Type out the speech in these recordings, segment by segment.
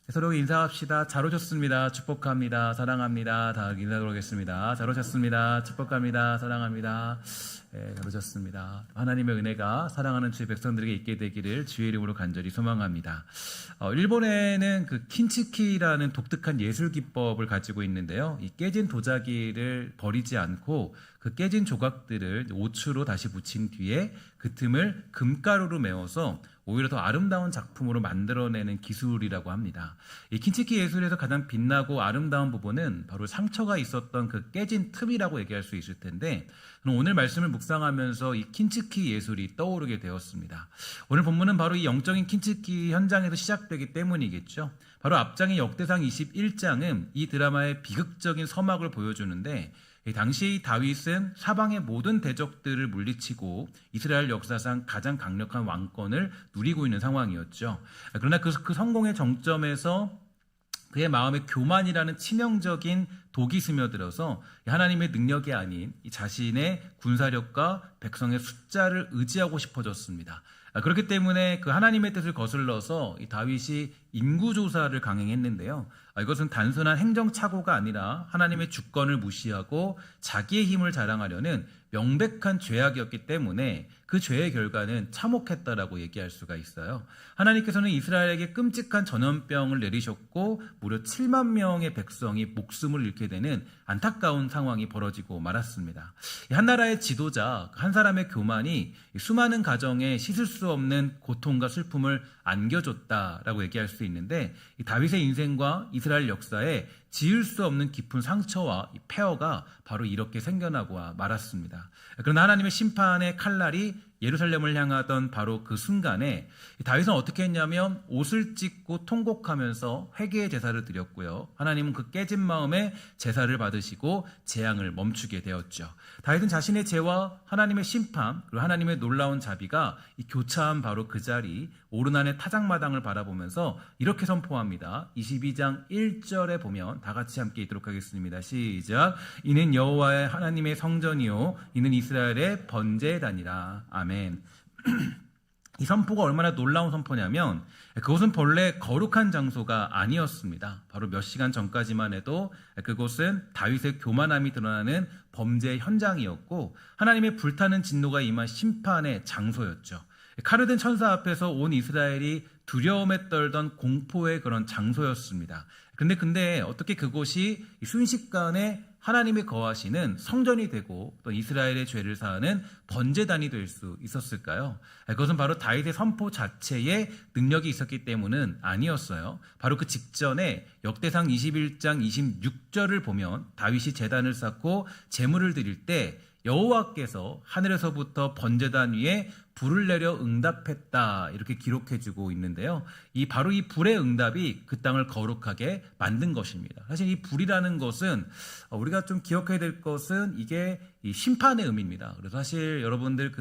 서로 인사합시다. 잘 오셨습니다. 축복합니다. 사랑합니다. 다 인사하도록 하겠습니다. 잘 오셨습니다. 축복합니다. 사랑합니다. 잘 오셨습니다. 하나님의 은혜가 사랑하는 주의 백성들에게 있게 되기를 주의 이름으로 간절히 소망합니다. 일본에는 그 킨츠키라는 독특한 예술 기법을 가지고 있는데요. 이 깨진 도자기를 버리지 않고 그 깨진 조각들을 오추로 다시 붙인 뒤에 그 틈을 금가루로 메워서 오히려 더 아름다운 작품으로 만들어내는 기술이라고 합니다. 이 킨츠키 예술에서 가장 빛나고 아름다운 부분은 바로 상처가 있었던 그 깨진 틈이라고 얘기할 수 있을 텐데, 저는 오늘 말씀을 묵상하면서 이 킨츠키 예술이 떠오르게 되었습니다. 오늘 본문은 바로 이 영적인 킨츠키 현장에서 시작되기 때문이겠죠. 바로 앞장의 역대상 21장은 이 드라마의 비극적인 서막을 보여주는데, 당시 다윗은 사방의 모든 대적들을 물리치고 이스라엘 역사상 가장 강력한 왕권을 누리고 있는 상황이었죠. 그러나 그 성공의 정점에서 그의 마음에 교만이라는 치명적인 독이 스며들어서 하나님의 능력이 아닌 자신의 군사력과 백성의 숫자를 의지하고 싶어졌습니다. 그렇기 때문에 그 하나님의 뜻을 거슬러서 이 다윗이 인구조사를 강행했는데요. 이것은 단순한 행정착오가 아니라 하나님의 주권을 무시하고 자기의 힘을 자랑하려는 명백한 죄악이었기 때문에 그 죄의 결과는 참혹했다라고 얘기할 수가 있어요. 하나님께서는 이스라엘에게 끔찍한 전염병을 내리셨고 무려 7만 명의 백성이 목숨을 잃게 되는 안타까운 상황이 벌어지고 말았습니다. 한 나라의 지도자, 한 사람의 교만이 수많은 가정에 씻을 수 없는 고통과 슬픔을 안겨줬다라고 얘기할 수 있는데, 이 다윗의 인생과 이스라엘 역사에 지을 수 없는 깊은 상처와 폐허가 바로 이렇게 생겨나고 말았습니다. 그러나 하나님의 심판의 칼날이 예루살렘을 향하던 바로 그 순간에 다윗은 어떻게 했냐면 옷을 찢고 통곡하면서 회개의 제사를 드렸고요. 하나님은 그 깨진 마음에 제사를 받으시고 재앙을 멈추게 되었죠. 다윗은 자신의 죄와 하나님의 심판 그리고 하나님의 놀라운 자비가 교차한 바로 그 자리 오르난의 타작마당을 바라보면서 이렇게 선포합니다. 22장 1절에 보면 다 같이 함께 읽도록 하겠습니다. 시작. 이는 여호와의 하나님의 성전이요 이는 이스라엘의 번제단이라. 아멘. 이 선포가 얼마나 놀라운 선포냐면 그곳은 본래 거룩한 장소가 아니었습니다. 바로 몇 시간 전까지만 해도 그곳은 다윗의 교만함이 드러나는 범죄 현장이었고 하나님의 불타는 진노가 임한 심판의 장소였죠. 칼을 든 천사 앞에서 온 이스라엘이 두려움에 떨던 공포의 그런 장소였습니다. 근데 어떻게 그곳이 순식간에 하나님이 거하시는 성전이 되고 또 이스라엘의 죄를 사하는 번제단이 될 수 있었을까요? 그것은 바로 다윗의 선포 자체에 능력이 있었기 때문은 아니었어요. 바로 그 직전에 역대상 21장 26절을 보면 다윗이 제단을 쌓고 제물을 드릴 때 여호와께서 하늘에서부터 번제단 위에 불을 내려 응답했다 이렇게 기록해주고 있는데요. 바로 이 불의 응답이 그 땅을 거룩하게 만든 것입니다. 사실 이 불이라는 것은 우리가 좀 기억해야 될 것은 이게 이 심판의 의미입니다. 그래서 사실 여러분들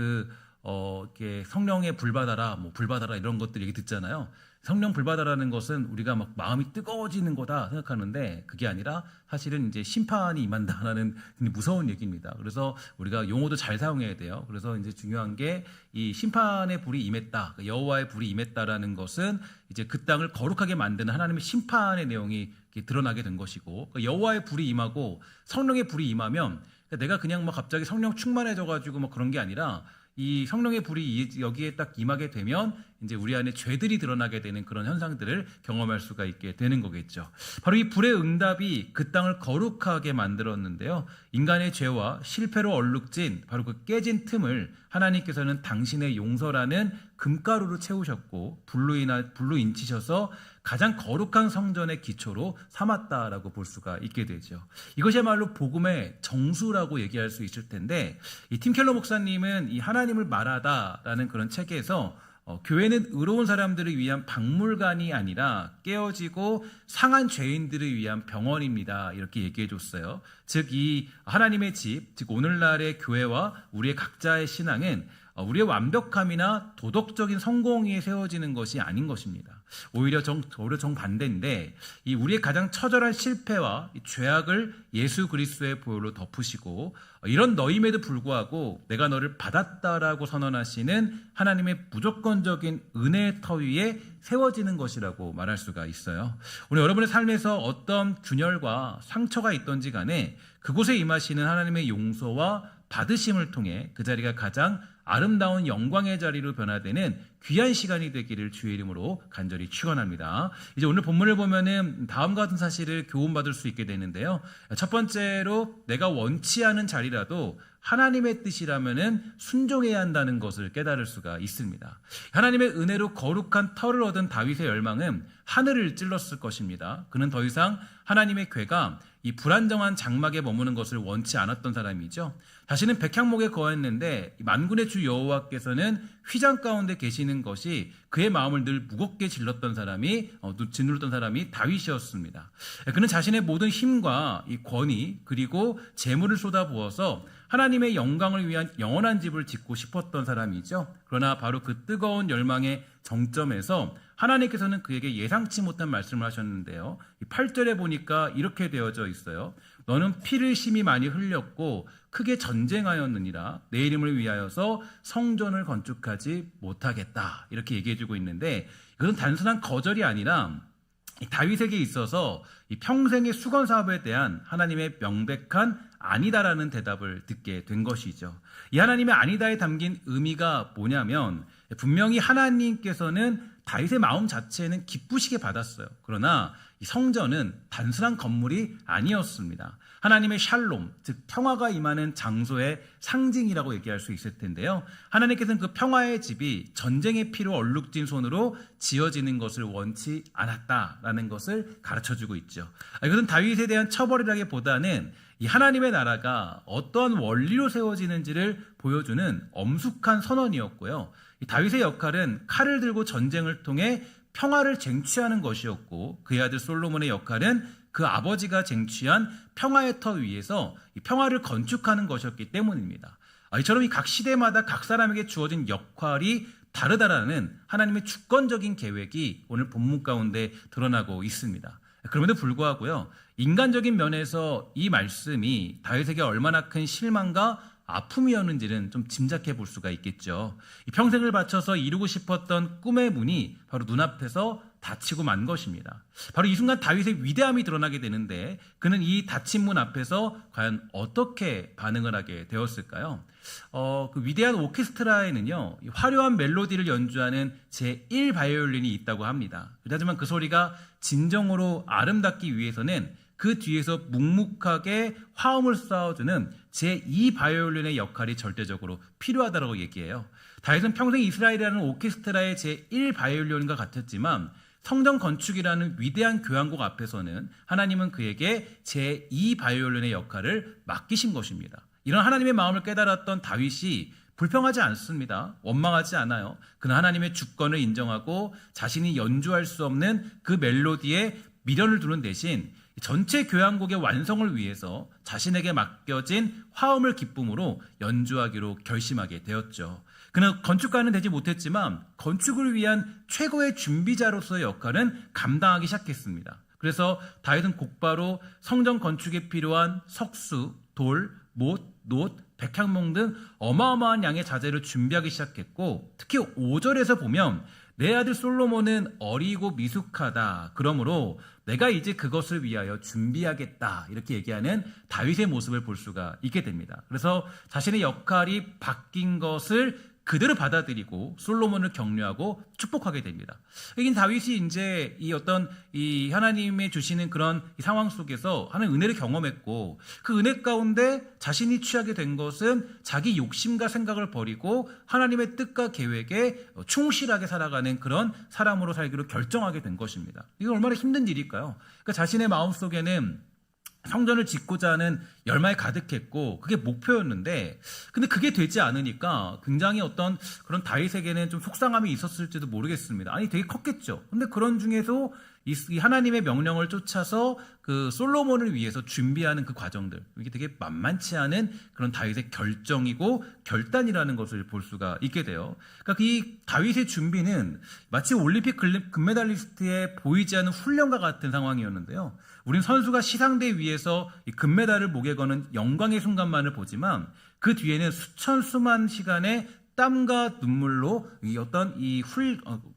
이렇게 성령의 불 받아라, 불 받아라 이런 것들 얘기 듣잖아요. 성령 불 받아라는 것은 우리가 막 마음이 뜨거워지는 거다 생각하는데 그게 아니라 사실은 이제 심판이 임한다라는 무서운 얘기입니다. 그래서 우리가 용어도 잘 사용해야 돼요. 그래서 이제 중요한 게 이 심판의 불이 임했다, 여호와의 불이 임했다라는 것은 이제 그 땅을 거룩하게 만드는 하나님의 심판의 내용이 드러나게 된 것이고, 여호와의 불이 임하고 성령의 불이 임하면 내가 그냥 갑자기 성령 충만해져가지고 그런 게 아니라 이 성령의 불이 여기에 딱 임하게 되면 이제 우리 안에 죄들이 드러나게 되는 그런 현상들을 경험할 수가 있게 되는 거겠죠. 바로 이 불의 응답이 그 땅을 거룩하게 만들었는데요. 인간의 죄와 실패로 얼룩진 바로 그 깨진 틈을 하나님께서는 당신의 용서라는 금가루로 채우셨고 불로 인치셔서 가장 거룩한 성전의 기초로 삼았다라고 볼 수가 있게 되죠. 이것이야말로 복음의 정수라고 얘기할 수 있을 텐데, 이 팀 켈러 목사님은 이 하나님을 말하다라는 그런 책에서 교회는 의로운 사람들을 위한 박물관이 아니라 깨어지고 상한 죄인들을 위한 병원입니다. 이렇게 얘기해 줬어요. 즉 이 하나님의 집, 즉 오늘날의 교회와 우리의 각자의 신앙은 우리의 완벽함이나 도덕적인 성공 위에 세워지는 것이 아닌 것입니다. 오히려 정반대인데 이 우리의 가장 처절한 실패와 이 죄악을 예수 그리스도의 보혈로 덮으시고 이런 너임에도 불구하고 내가 너를 받았다라고 선언하시는 하나님의 무조건적인 은혜의 터 위에 세워지는 것이라고 말할 수가 있어요. 오늘 여러분의 삶에서 어떤 균열과 상처가 있던지 간에 그곳에 임하시는 하나님의 용서와 받으심을 통해 그 자리가 가장 아름다운 영광의 자리로 변화되는 귀한 시간이 되기를 주의 이름으로 간절히 축원합니다. 이제 오늘 본문을 보면은 다음과 같은 사실을 교훈받을 수 있게 되는데요. 첫 번째로 내가 원치 않은 자리라도 하나님의 뜻이라면은 순종해야 한다는 것을 깨달을 수가 있습니다. 하나님의 은혜로 거룩한 터를 얻은 다윗의 열망은 하늘을 찔렀을 것입니다. 그는 더 이상 하나님의 궤가 이 불안정한 장막에 머무는 것을 원치 않았던 사람이죠. 자신은 백향목에 거했는데 만군의 주 여호와께서는 휘장 가운데 계시는 것이 그의 마음을 늘 무겁게 짓눌렀던 사람이 다윗이었습니다. 그는 자신의 모든 힘과 이 권위 그리고 재물을 쏟아부어서 하나님의 영광을 위한 영원한 집을 짓고 싶었던 사람이죠. 그러나 바로 그 뜨거운 열망의 정점에서 하나님께서는 그에게 예상치 못한 말씀을 하셨는데요. 8절에 보니까 이렇게 되어져 있어요. 너는 피를 심히 많이 흘렸고 크게 전쟁하였느니라. 내 이름을 위하여서 성전을 건축하지 못하겠다. 이렇게 얘기해주고 있는데 이것은 단순한 거절이 아니라 다윗에게 있어서 이 평생의 수건 사업에 대한 하나님의 명백한 아니다라는 대답을 듣게 된 것이죠. 이 하나님의 아니다에 담긴 의미가 뭐냐면 분명히 하나님께서는 다윗의 마음 자체는 기쁘시게 받았어요. 그러나 이 성전은 단순한 건물이 아니었습니다. 하나님의 샬롬, 즉 평화가 임하는 장소의 상징이라고 얘기할 수 있을 텐데요. 하나님께서는 그 평화의 집이 전쟁의 피로 얼룩진 손으로 지어지는 것을 원치 않았다라는 것을 가르쳐주고 있죠. 이것은 다윗에 대한 처벌이라기보다는 이 하나님의 나라가 어떠한 원리로 세워지는지를 보여주는 엄숙한 선언이었고요. 이 다윗의 역할은 칼을 들고 전쟁을 통해 평화를 쟁취하는 것이었고 그의 아들 솔로몬의 역할은 그 아버지가 쟁취한 평화의 터 위에서 이 평화를 건축하는 것이었기 때문입니다. 이처럼 이 각 시대마다 각 사람에게 주어진 역할이 다르다라는 하나님의 주권적인 계획이 오늘 본문 가운데 드러나고 있습니다. 그럼에도 불구하고요, 인간적인 면에서 이 말씀이 다윗에게 얼마나 큰 실망과 아픔이었는지는 좀 짐작해 볼 수가 있겠죠. 이 평생을 바쳐서 이루고 싶었던 꿈의 문이 바로 눈앞에서 닫히고 만 것입니다. 바로 이 순간 다윗의 위대함이 드러나게 되는데 그는 이 닫힌 문 앞에서 과연 어떻게 반응을 하게 되었을까요? 그 위대한 오케스트라에는요, 화려한 멜로디를 연주하는 제1 바이올린이 있다고 합니다. 하지만 그 소리가 진정으로 아름답기 위해서는 그 뒤에서 묵묵하게 화음을 쌓아주는 제2 바이올린의 역할이 절대적으로 필요하다고 얘기해요. 다윗은 평생 이스라엘이라는 오케스트라의 제1 바이올린과 같았지만 성전 건축이라는 위대한 교향곡 앞에서는 하나님은 그에게 제2 바이올린의 역할을 맡기신 것입니다. 이런 하나님의 마음을 깨달았던 다윗이 불평하지 않습니다. 원망하지 않아요. 그는 하나님의 주권을 인정하고 자신이 연주할 수 없는 그 멜로디에 미련을 두는 대신 전체 교향곡의 완성을 위해서 자신에게 맡겨진 화음을 기쁨으로 연주하기로 결심하게 되었죠. 그는 건축가는 되지 못했지만 건축을 위한 최고의 준비자로서의 역할은 감당하기 시작했습니다. 그래서 다윗은 곧바로 성전 건축에 필요한 석수, 돌, 못, 놋, 백향목 등 어마어마한 양의 자재를 준비하기 시작했고 특히 5절에서 보면 내 아들 솔로몬은 어리고 미숙하다. 그러므로 내가 이제 그것을 위하여 준비하겠다. 이렇게 얘기하는 다윗의 모습을 볼 수가 있게 됩니다. 그래서 자신의 역할이 바뀐 것을 그대로 받아들이고 솔로몬을 격려하고 축복하게 됩니다. 여긴 다윗이 이제 이 하나님의 주시는 그런 이 상황 속에서 하나님 은혜를 경험했고 그 은혜 가운데 자신이 취하게 된 것은 자기 욕심과 생각을 버리고 하나님의 뜻과 계획에 충실하게 살아가는 그런 사람으로 살기로 결정하게 된 것입니다. 이게 얼마나 힘든 일일까요? 그러니까 자신의 마음속에는 성전을 짓고자 하는 열망이 가득했고 그게 목표였는데 근데 그게 되지 않으니까 굉장히 어떤 그런 다윗에게는 좀 속상함이 있었을지도 모르겠습니다. 아니 되게 컸겠죠. 근데 그런 중에서 이 하나님의 명령을 쫓아서 그 솔로몬을 위해서 준비하는 그 과정들, 이게 되게 만만치 않은 그런 다윗의 결정이고 결단이라는 것을 볼 수가 있게 돼요. 그러니까 이 다윗의 준비는 마치 올림픽 금메달리스트의 보이지 않는 훈련과 같은 상황이었는데요. 우린 선수가 시상대 위에서 이 금메달을 목에 거는 영광의 순간만을 보지만 그 뒤에는 수천 수만 시간의 땀과 눈물로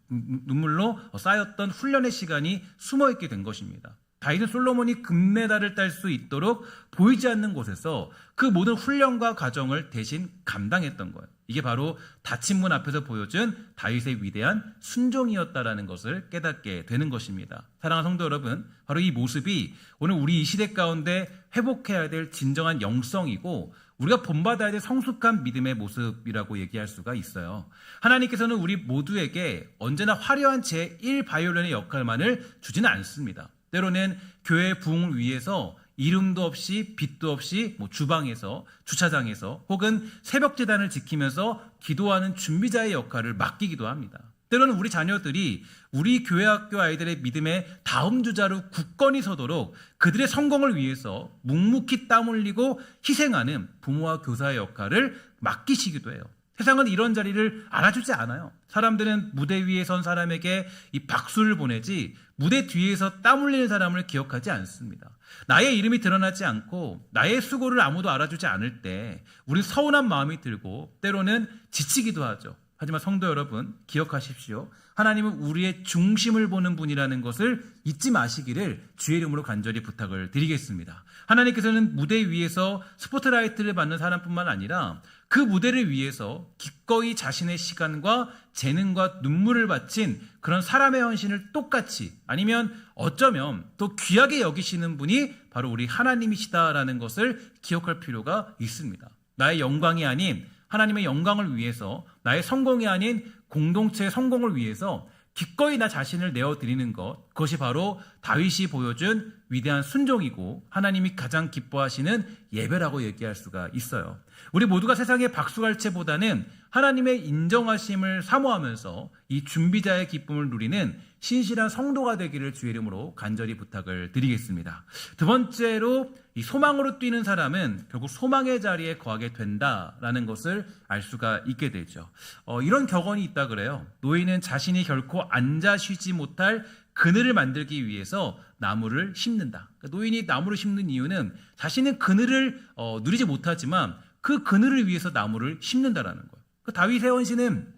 눈물로 쌓였던 훈련의 시간이 숨어 있게 된 것입니다. 다윗은 솔로몬이 금메달을 딸 수 있도록 보이지 않는 곳에서 그 모든 훈련과 과정을 대신 감당했던 거예요. 이게 바로 닫힌 문 앞에서 보여준 다윗의 위대한 순종이었다라는 것을 깨닫게 되는 것입니다. 사랑하는 성도 여러분, 바로 이 모습이 오늘 우리 이 시대 가운데 회복해야 될 진정한 영성이고 우리가 본받아야 될 성숙한 믿음의 모습이라고 얘기할 수가 있어요. 하나님께서는 우리 모두에게 언제나 화려한 제1 바이올린의 역할만을 주지는 않습니다. 때로는 교회의 부흥을 위해서 이름도 없이 빛도 없이 주방에서 주차장에서 혹은 새벽 제단을 지키면서 기도하는 준비자의 역할을 맡기기도 합니다. 때로는 우리 자녀들이 우리 교회 학교 아이들의 믿음의 다음 주자로 굳건히 서도록 그들의 성공을 위해서 묵묵히 땀 흘리고 희생하는 부모와 교사의 역할을 맡기시기도 해요. 세상은 이런 자리를 알아주지 않아요. 사람들은 무대 위에 선 사람에게 이 박수를 보내지 무대 뒤에서 땀 흘리는 사람을 기억하지 않습니다. 나의 이름이 드러나지 않고 나의 수고를 아무도 알아주지 않을 때 우리 서운한 마음이 들고 때로는 지치기도 하죠. 하지만 성도 여러분, 기억하십시오. 하나님은 우리의 중심을 보는 분이라는 것을 잊지 마시기를 주의 이름으로 간절히 부탁을 드리겠습니다. 하나님께서는 무대 위에서 스포트라이트를 받는 사람뿐만 아니라 그 무대를 위해서 기꺼이 자신의 시간과 재능과 눈물을 바친 그런 사람의 헌신을 똑같이 아니면 어쩌면 또 귀하게 여기시는 분이 바로 우리 하나님이시다라는 것을 기억할 필요가 있습니다. 나의 영광이 아닌 하나님의 영광을 위해서, 나의 성공이 아닌 공동체의 성공을 위해서 기꺼이 나 자신을 내어드리는 것, 그것이 바로 다윗이 보여준 위대한 순종이고 하나님이 가장 기뻐하시는 예배라고 얘기할 수가 있어요. 우리 모두가 세상의 박수갈채보다는 하나님의 인정하심을 사모하면서 이 준비자의 기쁨을 누리는 신실한 성도가 되기를 주의 이름으로 간절히 부탁을 드리겠습니다. 두 번째로 이 소망으로 뛰는 사람은 결국 소망의 자리에 거하게 된다라는 것을 알 수가 있게 되죠. 이런 격언이 있다 그래요. 노인은 자신이 결코 앉아 쉬지 못할 그늘을 만들기 위해서 나무를 심는다. 그러니까 노인이 나무를 심는 이유는 자신은 그늘을 누리지 못하지만 그 그늘을 위해서 나무를 심는다라는 거예요. 그 다윗의 헌신은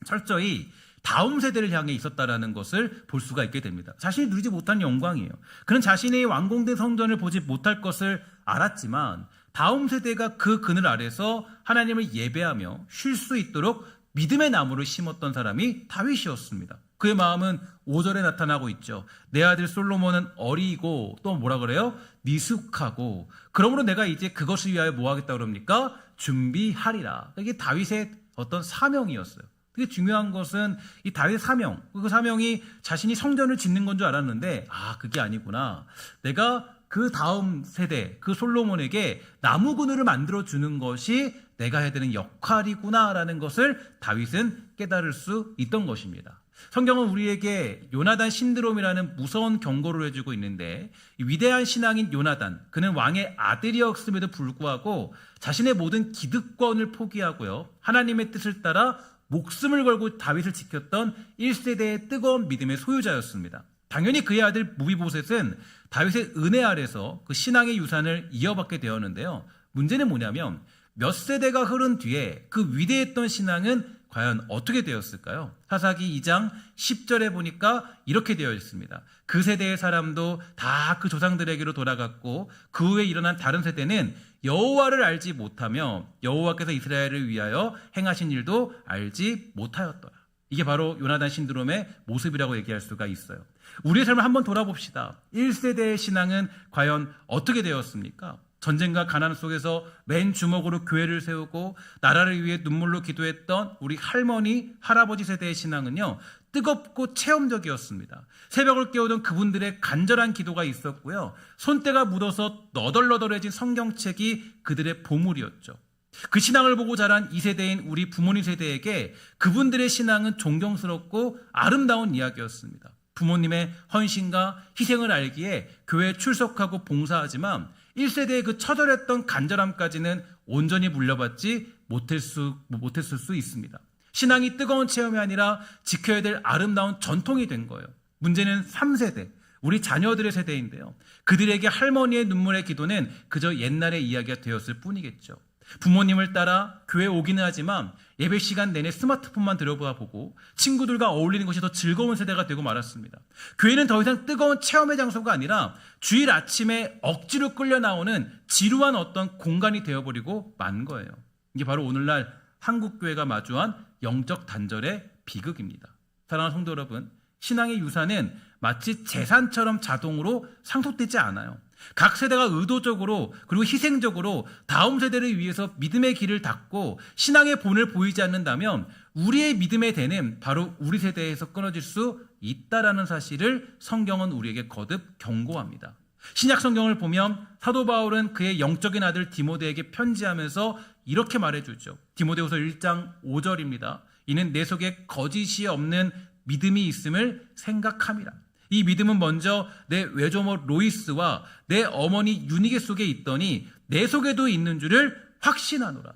철저히 다음 세대를 향해 있었다라는 것을 볼 수가 있게 됩니다. 자신이 누리지 못한 영광이에요. 그는 자신의 완공된 성전을 보지 못할 것을 알았지만 다음 세대가 그 그늘 아래서 하나님을 예배하며 쉴 수 있도록 믿음의 나무를 심었던 사람이 다윗이었습니다. 그의 마음은 5절에 나타나고 있죠. 내 아들 솔로몬은 어리고 또 뭐라 그래요? 미숙하고 그러므로 내가 이제 그것을 위하여 뭐 하겠다 그럽니까? 준비하리라. 이게 다윗의 어떤 사명이었어요. 되게 중요한 것은 이 다윗의 사명, 그 사명이 자신이 성전을 짓는 건 줄 알았는데 그게 아니구나. 내가 그 다음 세대, 그 솔로몬에게 나무 그늘을 만들어주는 것이 내가 해야 되는 역할이구나라는 것을 다윗은 깨달을 수 있던 것입니다. 성경은 우리에게 요나단 신드롬이라는 무서운 경고를 해주고 있는데 이 위대한 신앙인 요나단, 그는 왕의 아들이었음에도 불구하고 자신의 모든 기득권을 포기하고요. 하나님의 뜻을 따라 목숨을 걸고 다윗을 지켰던 1세대의 뜨거운 믿음의 소유자였습니다. 당연히 그의 아들 무비보셋은 다윗의 은혜 아래서 그 신앙의 유산을 이어받게 되었는데요. 문제는 뭐냐면 몇 세대가 흐른 뒤에 그 위대했던 신앙은 과연 어떻게 되었을까요? 사사기 2장 10절에 보니까 이렇게 되어 있습니다. 그 세대의 사람도 다 그 조상들에게로 돌아갔고 그 후에 일어난 다른 세대는 여호와를 알지 못하며 여호와께서 이스라엘을 위하여 행하신 일도 알지 못하였더라. 이게 바로 요나단 신드롬의 모습이라고 얘기할 수가 있어요. 우리의 삶을 한번 돌아봅시다. 1세대의 신앙은 과연 어떻게 되었습니까? 전쟁과 가난 속에서 맨 주먹으로 교회를 세우고 나라를 위해 눈물로 기도했던 우리 할머니, 할아버지 세대의 신앙은요, 뜨겁고 체험적이었습니다. 새벽을 깨우던 그분들의 간절한 기도가 있었고요. 손때가 묻어서 너덜너덜해진 성경책이 그들의 보물이었죠. 그 신앙을 보고 자란 2세대인 우리 부모님 세대에게 그분들의 신앙은 존경스럽고 아름다운 이야기였습니다. 부모님의 헌신과 희생을 알기에 교회에 출석하고 봉사하지만 1세대의 그 처절했던 간절함까지는 온전히 물려받지 못했을 수 있습니다. 신앙이 뜨거운 체험이 아니라 지켜야 될 아름다운 전통이 된 거예요. 문제는 3세대, 우리 자녀들의 세대인데요. 그들에게 할머니의 눈물의 기도는 그저 옛날의 이야기가 되었을 뿐이겠죠. 부모님을 따라 교회에 오기는 하지만 예배 시간 내내 스마트폰만 들여다보고 친구들과 어울리는 것이 더 즐거운 세대가 되고 말았습니다. 교회는 더 이상 뜨거운 체험의 장소가 아니라 주일 아침에 억지로 끌려 나오는 지루한 어떤 공간이 되어버리고 만 거예요. 이게 바로 오늘날 한국교회가 마주한 영적 단절의 비극입니다. 사랑하는 성도 여러분, 신앙의 유산은 마치 재산처럼 자동으로 상속되지 않아요. 각 세대가 의도적으로 그리고 희생적으로 다음 세대를 위해서 믿음의 길을 닫고 신앙의 본을 보이지 않는다면 우리의 믿음의 대는 바로 우리 세대에서 끊어질 수 있다라는 사실을 성경은 우리에게 거듭 경고합니다. 신약 성경을 보면 사도 바울은 그의 영적인 아들 디모데에게 편지하면서 이렇게 말해주죠. 디모데후서 1장 5절입니다. 이는 내 속에 거짓이 없는 믿음이 있음을 생각함이라. 이 믿음은 먼저 내 외조모 로이스와 내 어머니 유니게 속에 있더니 내 속에도 있는 줄을 확신하노라.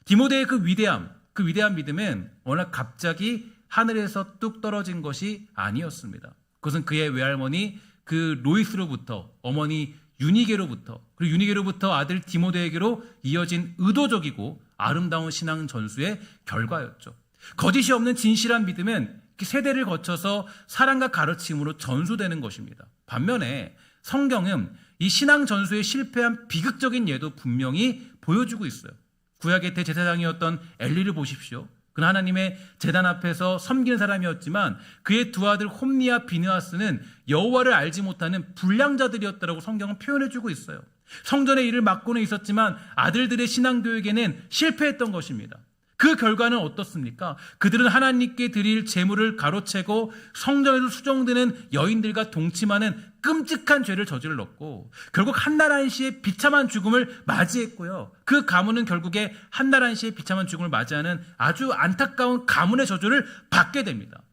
디모데의 그 위대한 믿음은 워낙 갑자기 하늘에서 뚝 떨어진 것이 아니었습니다. 그것은 그의 외할머니 그 로이스로부터 어머니 유니게로부터 그리고 유니게로부터 아들 디모데에게로 이어진 의도적이고 아름다운 신앙 전수의 결과였죠. 거짓이 없는 진실한 믿음은 세대를 거쳐서 사랑과 가르침으로 전수되는 것입니다. 반면에 성경은 이 신앙 전수에 실패한 비극적인 예도 분명히 보여주고 있어요. 구약의 대제사장이었던 엘리를 보십시오. 그는 하나님의 제단 앞에서 섬기는 사람이었지만 그의 두 아들 홈니와 비느하스는 여호와를 알지 못하는 불량자들이었다라고 성경은 표현해주고 있어요. 성전의 일을 맡고는 있었지만 아들들의 신앙 교육에는 실패했던 것입니다. 그 결과는 어떻습니까? 그들은 하나님께 드릴 제물을 가로채고 성전에서 수종드는 여인들과 동침하는 끔찍한 죄를 저질렀고 결국 한나라한시의 비참한 죽음을 맞이했고요. 그 가문은 결국에 한나라한시의 비참한 죽음을 맞이하는 아주 안타까운 가문의 저주를 받게 됩니다.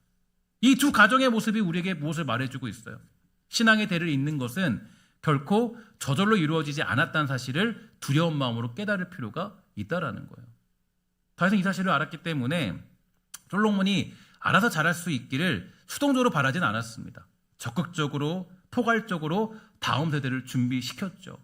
이 두 가정의 모습이 우리에게 무엇을 말해주고 있어요? 신앙의 대를 잇는 것은 결코 저절로 이루어지지 않았다는 사실을 두려운 마음으로 깨달을 필요가 있다라는 거예요. 다윗은 이 사실을 알았기 때문에 솔로몬이 알아서 잘할 수 있기를 수동적으로 바라진 않았습니다. 적극적으로 포괄적으로 다음 세대를 준비시켰죠.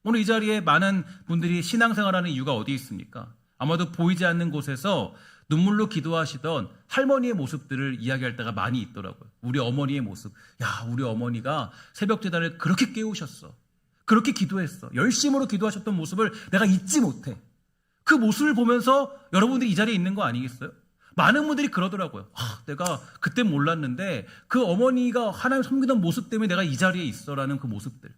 오늘 이 자리에 많은 분들이 신앙생활하는 이유가 어디 있습니까? 아마도 보이지 않는 곳에서 눈물로 기도하시던 할머니의 모습들을 이야기할 때가 많이 있더라고요. 우리 어머니의 모습. 야, 우리 어머니가 새벽 제단을 그렇게 깨우셨어. 그렇게 기도했어. 열심으로 기도하셨던 모습을 내가 잊지 못해. 그 모습을 보면서 여러분들이 이 자리에 있는 거 아니겠어요? 많은 분들이 그러더라고요. 내가 그때 몰랐는데 그 어머니가 하나님 섬기던 모습 때문에 내가 이 자리에 있어라는 그 모습들.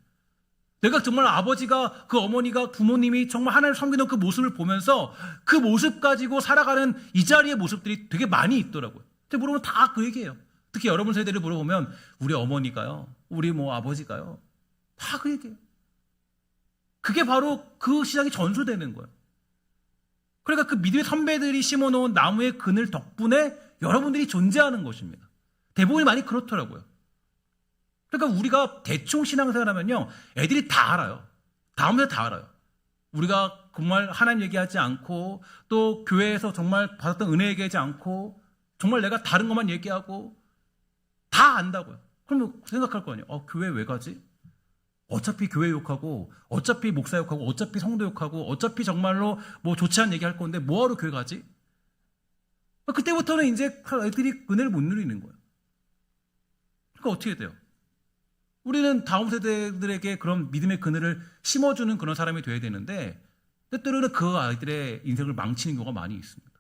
내가 정말 아버지가 그 어머니가 부모님이 정말 하나님 섬기던 그 모습을 보면서 그 모습 가지고 살아가는 이 자리의 모습들이 되게 많이 있더라고요. 근데 물어보면 다 그 얘기예요. 특히 여러분 세대를 물어보면 우리 어머니가요, 우리 아버지가요, 다 그 얘기예요. 그게 바로 그 시장이 전수되는 거예요. 그러니까 그 믿음의 선배들이 심어놓은 나무의 그늘 덕분에 여러분들이 존재하는 것입니다. 대부분이 많이 그렇더라고요. 그러니까 우리가 대충 신앙생활하면요, 애들이 다 알아요. 다음에 다 알아요. 우리가 정말 하나님 얘기하지 않고 또 교회에서 정말 받았던 은혜 얘기하지 않고 정말 내가 다른 것만 얘기하고 다 안다고요. 그러면 생각할 거 아니에요. 교회 왜 가지? 어차피 교회 욕하고 어차피 목사 욕하고 어차피 성도 욕하고 어차피 정말로 좋지 않은 얘기할 건데 뭐하러 교회 가지? 그때부터는 이제 애들이 은혜를 못 누리는 거예요. 그러니까 어떻게 돼요? 우리는 다음 세대들에게 그런 믿음의 그늘을 심어주는 그런 사람이 돼야 되는데 때때로는 그 아이들의 인생을 망치는 경우가 많이 있습니다.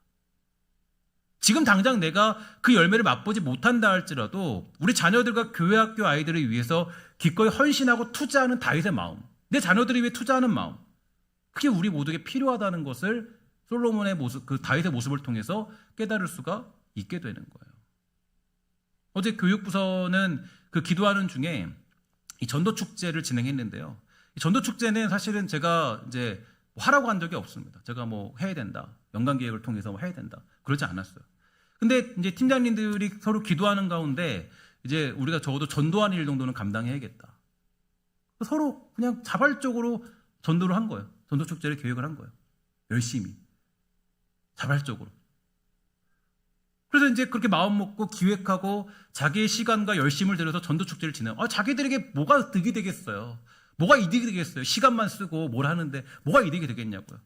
지금 당장 내가 그 열매를 맛보지 못한다 할지라도 우리 자녀들과 교회 학교 아이들을 위해서 기꺼이 헌신하고 투자하는 다윗의 마음, 내 자녀들을 위해 투자하는 마음, 그게 우리 모두에게 필요하다는 것을 솔로몬의 모습, 그 다윗의 모습을 통해서 깨달을 수가 있게 되는 거예요. 어제 교육부서는 그 기도하는 중에 이 전도축제를 진행했는데요. 이 전도축제는 사실은 제가 이제 하라고 한 적이 없습니다. 제가 해야 된다, 연간계획을 통해서 해야 된다, 그러지 않았어요. 근데 이제 팀장님들이 서로 기도하는 가운데 이제 우리가 적어도 전도하는 일 정도는 감당해야겠다. 서로 그냥 자발적으로 전도를 한 거예요. 전도 축제를 계획을 한 거예요. 열심히. 자발적으로. 그래서 이제 그렇게 마음 먹고 기획하고 자기의 시간과 열심을 들여서 전도 축제를 진행해요. 자기들에게 뭐가 득이 되겠어요? 뭐가 이득이 되겠어요? 시간만 쓰고 뭘 하는데 뭐가 이득이 되겠냐고요.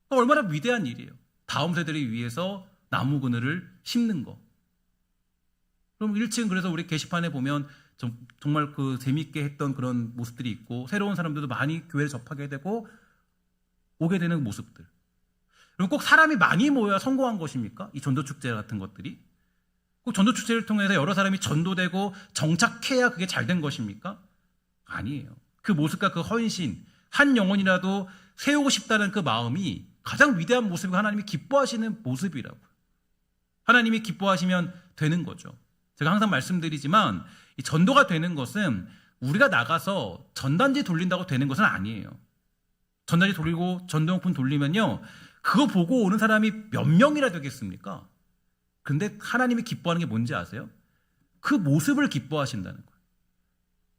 얼마나 위대한 일이에요. 다음 세대를 위해서 나무 그늘을 심는 거. 그럼 1층 그래서 우리 게시판에 보면 정말 그 재밌게 했던 그런 모습들이 있고 새로운 사람들도 많이 교회에 접하게 되고 오게 되는 모습들. 그럼 꼭 사람이 많이 모여야 성공한 것입니까? 이 전도축제 같은 것들이? 꼭 전도축제를 통해서 여러 사람이 전도되고 정착해야 그게 잘 된 것입니까? 아니에요. 그 모습과 그 헌신, 한 영혼이라도 세우고 싶다는 그 마음이 가장 위대한 모습이고 하나님이 기뻐하시는 모습이라고요. 하나님이 기뻐하시면 되는 거죠. 제가 항상 말씀드리지만 이 전도가 되는 것은 우리가 나가서 전단지 돌린다고 되는 것은 아니에요. 전단지 돌리고 전도용품 돌리면요. 그거 보고 오는 사람이 몇 명이나 되겠습니까? 근데 하나님이 기뻐하는 게 뭔지 아세요? 그 모습을 기뻐하신다는 거예요.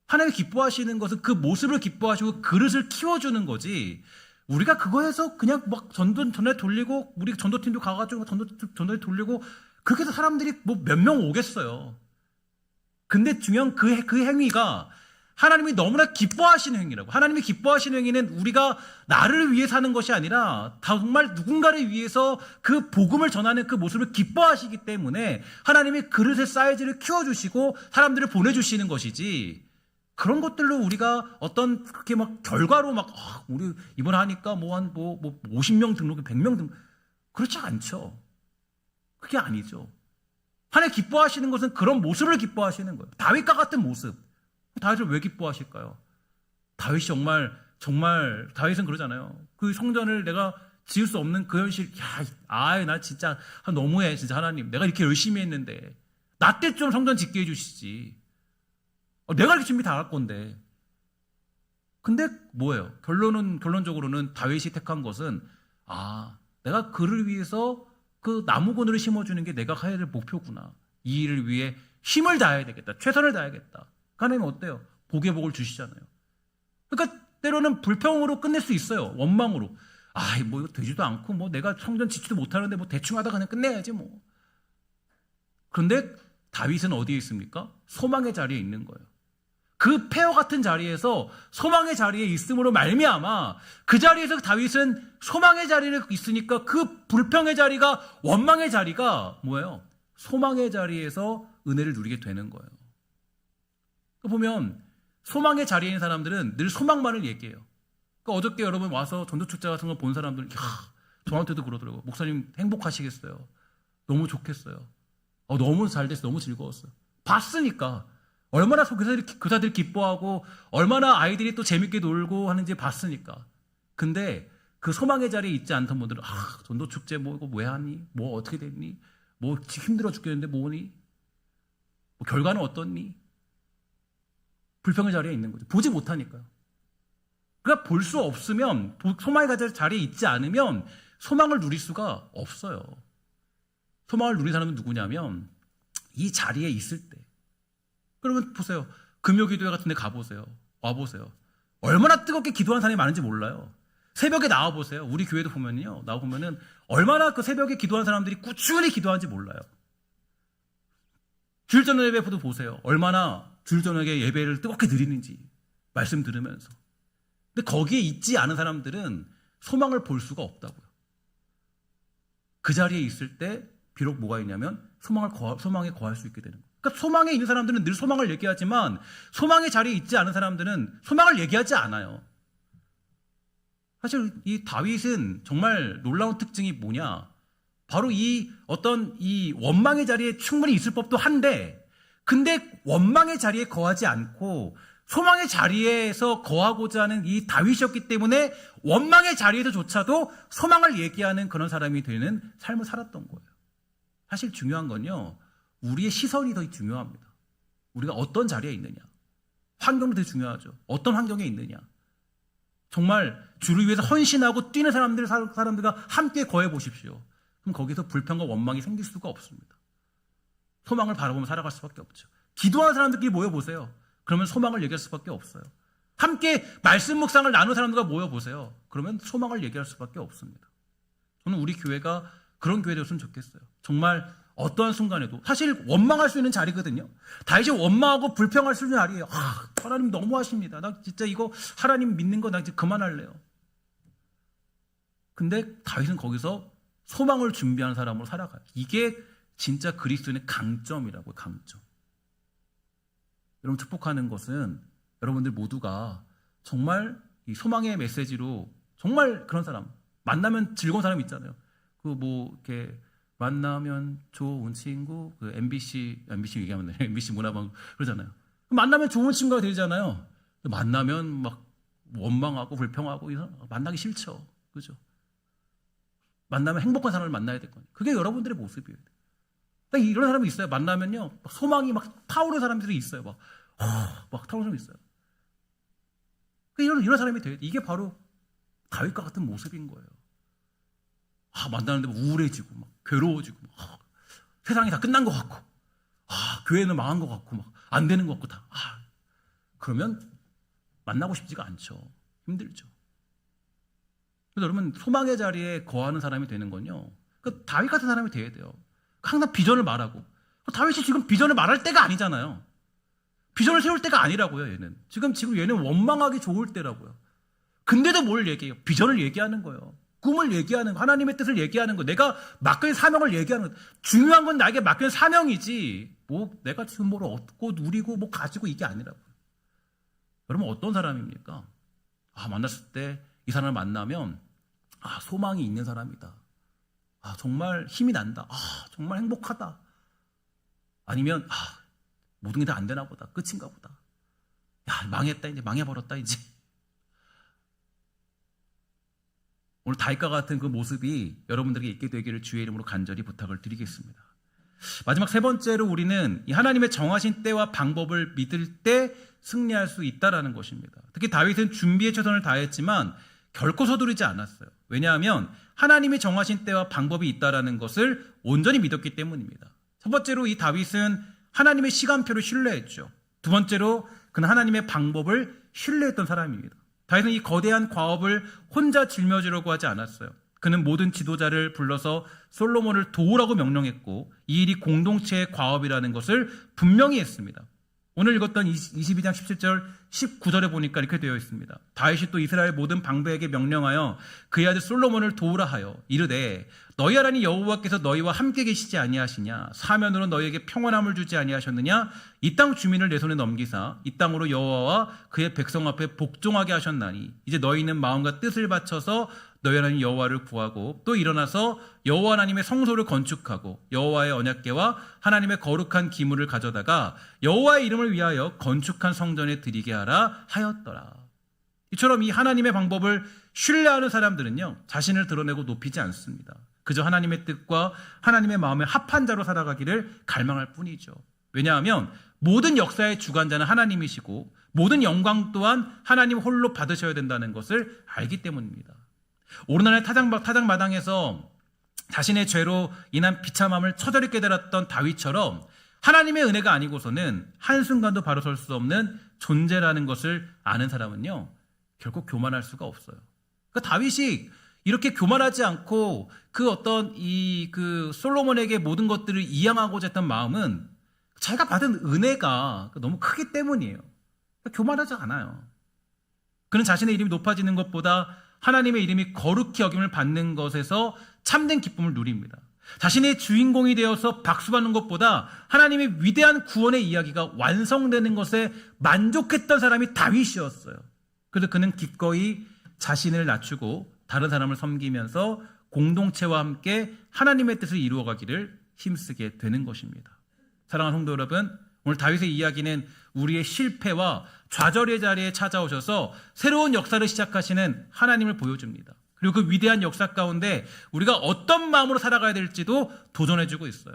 하나님이 기뻐하시는 것은 그 모습을 기뻐하시고 그릇을 키워주는 거지 우리가 그거에서 그냥 막 전단지 돌리고 우리 전도팀도 가가지고 전단지 돌리고 그렇게 해서 사람들이 뭐 몇 명 오겠어요. 근데 중요한 그 행위가 하나님이 너무나 기뻐하시는 행위라고. 하나님이 기뻐하시는 행위는 우리가 나를 위해 사는 것이 아니라 정말 누군가를 위해서 그 복음을 전하는 그 모습을 기뻐하시기 때문에 하나님이 그릇의 사이즈를 키워주시고 사람들을 보내주시는 것이지 그런 것들로 우리가 어떤 그렇게 막 결과로 막 우리 이번에 하니까 뭐 50명 등록, 100명 등록 그렇지 않죠. 그게 아니죠. 하나님 기뻐하시는 것은 그런 모습을 기뻐하시는 거예요. 다윗과 같은 모습. 다윗을 왜 기뻐하실까요? 다윗이 정말 다윗은 그러잖아요. 그 성전을 내가 지을 수 없는 그 현실, 나 진짜 너무해, 진짜 하나님. 내가 이렇게 열심히 했는데 나 때 좀 성전 짓게 해주시지. 내가 이렇게 준비 다 할 건데. 근데 뭐예요? 결론적으로는 다윗이 택한 것은 내가 그를 위해서 그 나무 그늘을 심어주는 게 내가 해야 될 목표구나. 이 일을 위해 힘을 다해야 되겠다. 최선을 다해야겠다. 하나님은 어때요? 복의 복을 주시잖아요. 그러니까 때로는 불평으로 끝낼 수 있어요. 원망으로. 뭐 이거 되지도 않고 뭐 내가 성전 짓지도 못하는데 뭐 대충 하다 그냥 끝내야지 뭐. 그런데 다윗은 어디에 있습니까? 소망의 자리에 있는 거예요. 그 폐허 같은 자리에서 소망의 자리에 있음으로 말미암아 그 자리에서 다윗은 소망의 자리에 있으니까 그 불평의 자리가 원망의 자리가 뭐예요? 소망의 자리에서 은혜를 누리게 되는 거예요. 보면 소망의 자리에 있는 사람들은 늘 소망만을 얘기해요. 그러니까 어저께 여러분 와서 전도축제 같은 거 본 사람들은 저한테도 그러더라고요. 목사님 행복하시겠어요. 너무 좋겠어요. 너무 잘 됐어요. 너무 즐거웠어요. 봤으니까 얼마나 교사들이 기뻐하고 얼마나 아이들이 또 재밌게 놀고 하는지 봤으니까. 근데 그 소망의 자리에 있지 않던 분들은 전도축제 뭐 이거 왜 하니? 뭐 어떻게 됐니? 뭐 힘들어 죽겠는데 뭐니? 뭐 결과는 어떻니? 불평의 자리에 있는 거죠. 보지 못하니까요. 그러니까 볼 수 없으면 소망의 자리에 있지 않으면 소망을 누릴 수가 없어요. 소망을 누린 사람은 누구냐면 이 자리에 있을 때. 그러면 보세요. 금요기도회 같은 데 가보세요. 와보세요. 얼마나 뜨겁게 기도하는 사람이 많은지 몰라요. 새벽에 나와보세요. 우리 교회도 보면요. 나와보면은 얼마나 그 새벽에 기도하는 사람들이 꾸준히 기도하는지 몰라요. 주일 저녁 예배도 보세요. 얼마나 주일 저녁에 예배를 뜨겁게 드리는지 말씀 들으면서. 근데 거기에 있지 않은 사람들은 소망을 볼 수가 없다고요. 그 자리에 있을 때 비록 뭐가 있냐면 소망에 거할 수 있게 되는 거예요. 그러니까 소망에 있는 사람들은 늘 소망을 얘기하지만 소망의 자리에 있지 않은 사람들은 소망을 얘기하지 않아요. 사실 이 다윗은 정말 놀라운 특징이 뭐냐? 바로 이 원망의 자리에 충분히 있을 법도 한데, 근데 원망의 자리에 거하지 않고 소망의 자리에서 거하고자 하는 이 다윗이었기 때문에 원망의 자리에서조차도 소망을 얘기하는 그런 사람이 되는 삶을 살았던 거예요. 사실 중요한 건요, 우리의 시선이 더 중요합니다. 우리가 어떤 자리에 있느냐. 환경도 되게 중요하죠. 어떤 환경에 있느냐. 정말 주를 위해서 헌신하고 뛰는 사람들과 함께 거해 보십시오. 그럼 거기서 불평과 원망이 생길 수가 없습니다. 소망을 바라보며 살아갈 수밖에 없죠. 기도하는 사람들끼리 모여보세요. 그러면 소망을 얘기할 수밖에 없어요. 함께 말씀 묵상을 나누는 사람들과 모여보세요. 그러면 소망을 얘기할 수밖에 없습니다. 저는 우리 교회가 그런 교회 되었으면 좋겠어요. 정말 어떠한 순간에도 사실 원망할 수 있는 자리거든요. 다윗이 원망하고 불평할 수 있는 자리예요. 하나님 너무하십니다. 나 진짜 이거 하나님 믿는 거 나 이제 그만할래요. 근데 다윗은 거기서 소망을 준비하는 사람으로 살아가요. 이게 진짜 그리스도인의 강점이라고요. 강점. 여러분 축복하는 것은 여러분들 모두가 정말 이 소망의 메시지로 정말 그런 사람 만나면 즐거운 사람 있잖아요. 그 뭐 이렇게 만나면 좋은 친구, 그 MBC 얘기하면 MBC 문화방 그러잖아요. 만나면 좋은 친구가 되잖아요. 만나면 막 원망하고 불평하고 만나기 싫죠, 그죠? 만나면 행복한 사람을 만나야 될 거예요. 그게 여러분들의 모습이에요. 이런 사람이 있어요. 만나면요, 소망이 막 타오르는 사람들이 있어요. 막 타오르는 사람이 있어요. 이런 사람이 돼요. 이게 바로 다윗과 같은 모습인 거예요. 만나는데 우울해지고 막 괴로워지고 세상이 다 끝난 것 같고 교회는 망한 것 같고 막 안 되는 것 같고 다 그러면 만나고 싶지가 않죠. 힘들죠. 그래서 여러분 소망의 자리에 거하는 사람이 되는 건요, 그 다윗 같은 사람이 돼야 돼요. 항상 비전을 말하고. 다윗이 지금 비전을 말할 때가 아니잖아요. 비전을 세울 때가 아니라고요. 얘는 지금 얘는 원망하기 좋을 때라고요. 근데도 뭘 얘기해요? 비전을 얘기하는 거예요. 꿈을 얘기하는 거, 하나님의 뜻을 얘기하는 거, 내가 맡겨진 사명을 얘기하는 거. 중요한 건 나에게 맡겨진 사명이지 내가 지금 뭘 얻고 누리고 가지고 이게 아니라고요. 여러분 어떤 사람입니까? 만났을 때 이 사람을 만나면 소망이 있는 사람이다. 정말 힘이 난다. 정말 행복하다. 아니면 모든 게 다 안 되나 보다. 끝인가 보다. 망했다. 이제 망해버렸다. 이제 오늘 다윗과 같은 그 모습이 여러분들에게 있게 되기를 주의 이름으로 간절히 부탁을 드리겠습니다. 마지막 세 번째로 우리는 이 하나님의 정하신 때와 방법을 믿을 때 승리할 수 있다는 것입니다. 특히 다윗은 준비에 최선을 다했지만 결코 서두르지 않았어요. 왜냐하면 하나님이 정하신 때와 방법이 있다는 것을 온전히 믿었기 때문입니다. 첫 번째로 이 다윗은 하나님의 시간표를 신뢰했죠. 두 번째로 그는 하나님의 방법을 신뢰했던 사람입니다. 다윗은 이 거대한 과업을 혼자 짊어지려고 하지 않았어요. 그는 모든 지도자를 불러서 솔로몬을 도우라고 명령했고 이 일이 공동체의 과업이라는 것을 분명히 했습니다. 오늘 읽었던 22장 17절 19절에 보니까 이렇게 되어 있습니다. 다윗이 또 이스라엘 모든 방백에게 명령하여 그의 아들 솔로몬을 도우라 하여 이르되 너희 하나님 여호와께서 너희와 함께 계시지 아니하시냐? 사면으로 너희에게 평안함을 주지 아니하셨느냐? 이 땅 주민을 내 손에 넘기사 이 땅으로 여호와와 그의 백성 앞에 복종하게 하셨나니 이제 너희는 마음과 뜻을 바쳐서 너희 하나님 여호와를 구하고 또 일어나서 여호와 하나님의 성소를 건축하고 여호와의 언약궤와 하나님의 거룩한 기물을 가져다가 여호와의 이름을 위하여 건축한 성전에 드리게 하라 하였더라. 이처럼 이 하나님의 방법을 신뢰하는 사람들은요, 자신을 드러내고 높이지 않습니다. 그저 하나님의 뜻과 하나님의 마음에 합한 자로 살아가기를 갈망할 뿐이죠. 왜냐하면 모든 역사의 주관자는 하나님이시고 모든 영광 또한 하나님 홀로 받으셔야 된다는 것을 알기 때문입니다. 오르난의 타작마당에서 자신의 죄로 인한 비참함을 처절히 깨달았던 다윗처럼 하나님의 은혜가 아니고서는 한순간도 바로 설 수 없는 존재라는 것을 아는 사람은요, 결코 교만할 수가 없어요. 그러니까 다윗이 이렇게 교만하지 않고 그 솔로몬에게 모든 것들을 이양하고자 했던 마음은 자기가 받은 은혜가 너무 크기 때문이에요. 그러니까 교만하지 않아요. 그는 자신의 이름이 높아지는 것보다 하나님의 이름이 거룩히 여김을 받는 것에서 참된 기쁨을 누립니다. 자신의 주인공이 되어서 박수받는 것보다 하나님의 위대한 구원의 이야기가 완성되는 것에 만족했던 사람이 다윗이었어요. 그래서 그는 기꺼이 자신을 낮추고 다른 사람을 섬기면서 공동체와 함께 하나님의 뜻을 이루어가기를 힘쓰게 되는 것입니다. 사랑하는 성도 여러분, 오늘 다윗의 이야기는 우리의 실패와 좌절의 자리에 찾아오셔서 새로운 역사를 시작하시는 하나님을 보여줍니다. 그리고 그 위대한 역사 가운데 우리가 어떤 마음으로 살아가야 될지도 도전해주고 있어요.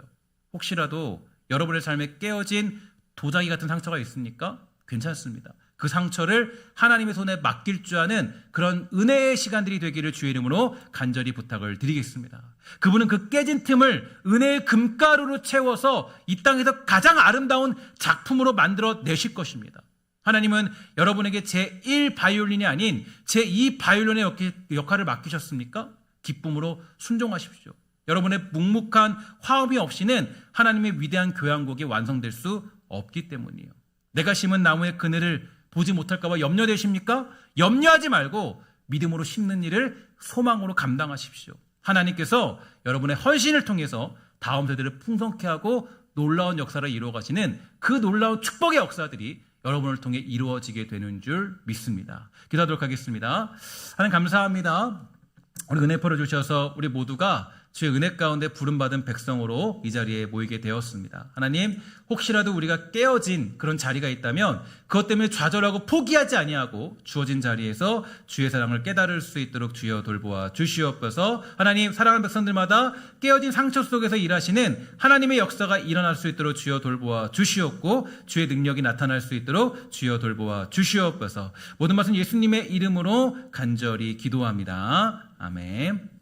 혹시라도 여러분의 삶에 깨어진 도자기 같은 상처가 있습니까? 괜찮습니다. 그 상처를 하나님의 손에 맡길 줄 아는 그런 은혜의 시간들이 되기를 주의 이름으로 간절히 부탁을 드리겠습니다. 그분은 그 깨진 틈을 은혜의 금가루로 채워서 이 땅에서 가장 아름다운 작품으로 만들어 내실 것입니다. 하나님은 여러분에게 제1 바이올린이 아닌 제2 바이올린의 역할을 맡기셨습니까? 기쁨으로 순종하십시오. 여러분의 묵묵한 화음이 없이는 하나님의 위대한 교향곡이 완성될 수 없기 때문이에요. 내가 심은 나무의 그늘을 보지 못할까 봐 염려되십니까? 염려하지 말고 믿음으로 심는 일을 소망으로 감당하십시오. 하나님께서 여러분의 헌신을 통해서 다음 세대를 풍성케 하고 놀라운 역사를 이루어 가시는 그 놀라운 축복의 역사들이 여러분을 통해 이루어지게 되는 줄 믿습니다. 기도하도록 하겠습니다. 하나님 감사합니다. 우리 은혜 풀어주셔서 우리 모두가 주의 은혜 가운데 부름받은 백성으로 이 자리에 모이게 되었습니다. 하나님, 혹시라도 우리가 깨어진 그런 자리가 있다면 그것 때문에 좌절하고 포기하지 아니하고 주어진 자리에서 주의 사랑을 깨달을 수 있도록 주여 돌보아 주시옵소서. 하나님, 사랑하는 백성들마다 깨어진 상처 속에서 일하시는 하나님의 역사가 일어날 수 있도록 주여 돌보아 주시옵고 주의 능력이 나타날 수 있도록 주여 돌보아 주시옵소서. 모든 말씀 예수님의 이름으로 간절히 기도합니다. 아멘.